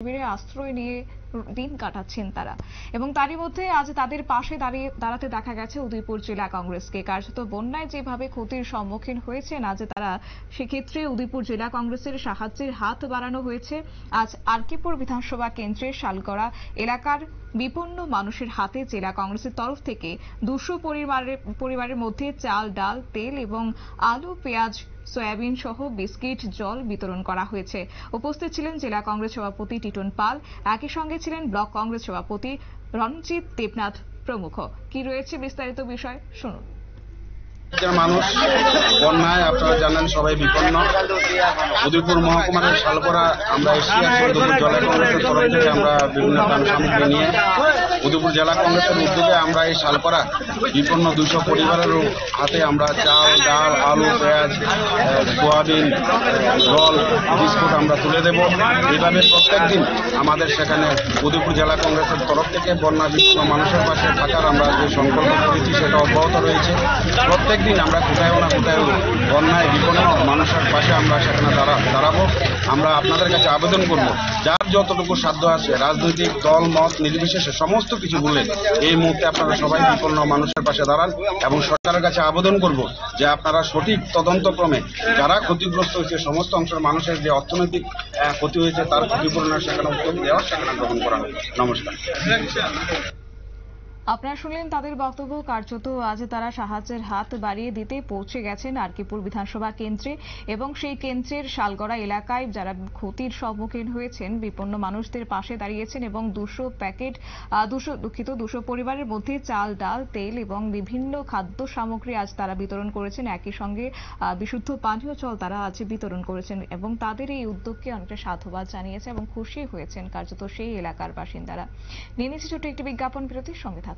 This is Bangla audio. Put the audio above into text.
শিবিরে আশ্রয় নিয়ে দিন কাটাচ্ছেন তারা এবং তারই মধ্যে আজ তাদের পাশে দাঁড়াতে দেখা গেছে উদয়পুর জেলা কংগ্রেসকে। কার্যত বন্যায় যেভাবে ক্ষতির সম্মুখীন হয়েছেন আজ তারা, সেক্ষেত্রে উদয়পুর জেলা কংগ্রেসের সাহায্যের হাত বাড়ানো হয়েছে। আজ আরকিপুর বিধানসভা কেন্দ্রের শালগড়া এলাকার বিপন্ন মানুষের হাতে জেলা কংগ্রেসের তরফ থেকে 200 পরিবারের মধ্যে চাল, ডাল, তেল এবং আলু, পেঁয়াজ, সয়াবিন সহ বিস্কিট, জল বিতরণ করা হয়েছে। উপস্থিত ছিলেন জেলা কংগ্রেস সভাপতি টিটন পাল, একই সঙ্গে ছিলেন ব্লক কংগ্রেস সভাপতি রণজিৎ দেবনাথ প্রমুখ। কি রয়েছে বিস্তারিত বিষয় শুনুন। মানুষ বন্যায় আপনারা জানেন সবাই বিপন্ন। উদয়পুর মহকুমার শালগড়া আমরা এসেছি উদয়পুর জেলা কংগ্রেসের তরফ থেকে আমরা বিভিন্ন ত্রাণ সামগ্রী নিয়ে উদয়পুর জেলা কংগ্রেসের উদ্যোগে আমরা এই শালগড়া বিপন্ন 200 পরিবারের হাতে আমরা চাল, ডাল, আলু, পেঁয়াজ, সোয়াবিন, জল, বিস্কুট আমরা তুলে দেব। এইভাবে প্রত্যেক দিন আমাদের সেখানে উদয়পুর জেলা কংগ্রেসের তরফ থেকে বন্যা বিপন্ন মানুষের পাশে থাকার আমরা যে সংকল্প করেছি সেটা অব্যাহত রয়েছে। প্রত্যেক দিন আমরা কোথাও না কোথাও বন্যায় বিপন্ন মানুষের পাশে আমরা সেখানে দাঁড়াবো। আমরা আপনাদের কাছে আবেদন করব, যার যতটুকু সাধ্য আছে রাজনৈতিক দল মত নির্বিশেষে সমস্ত কিছু বলে এই মুহূর্তে আপনারা সবাই বিপন্ন মানুষের পাশে দাঁড়ান এবং সরকারের কাছে আবেদন করব যে আপনারা সঠিক তদন্তক্রমে যারা ক্ষতিগ্রস্ত হয়েছে সমস্ত অংশের মানুষের যে অর্থনৈতিক ক্ষতি হয়েছে তার ক্ষতিপূরণের সেখানে উদ্যোগ দেওয়ার সেখানে গ্রহণ করা হবে। নমস্কার। আপনারা শুনলেন তাদের বক্তব্য। কার্যত আজ তারা সাহায্যের হাত বাড়িয়ে দিতে পৌঁছে গেছেন আরকিপুর বিধানসভা কেন্দ্রে এবং সেই কেন্দ্রের শালগড়া এলাকায় যারা ক্ষতির সম্মুখীন হয়েছেন বিপন্ন মানুষদের পাশে দাঁড়িয়েছেন এবং 200 পরিবারের মধ্যে চাল, ডাল, তেল এবং বিভিন্ন খাদ্য সামগ্রী আজ তারা বিতরণ করেছেন। একই সঙ্গে বিশুদ্ধ পানীয় জল তারা আজ বিতরণ করেছেন এবং তাদের এই উদ্যোগকে অনেকটা সাধুবাদ জানিয়েছে এবং খুশি হয়েছেন কার্যত সেই এলাকার বাসিন্দারা। নিয়ে নিচ্ছে ছোট্ট একটি বিজ্ঞাপন বিরতির সঙ্গে থাকুন।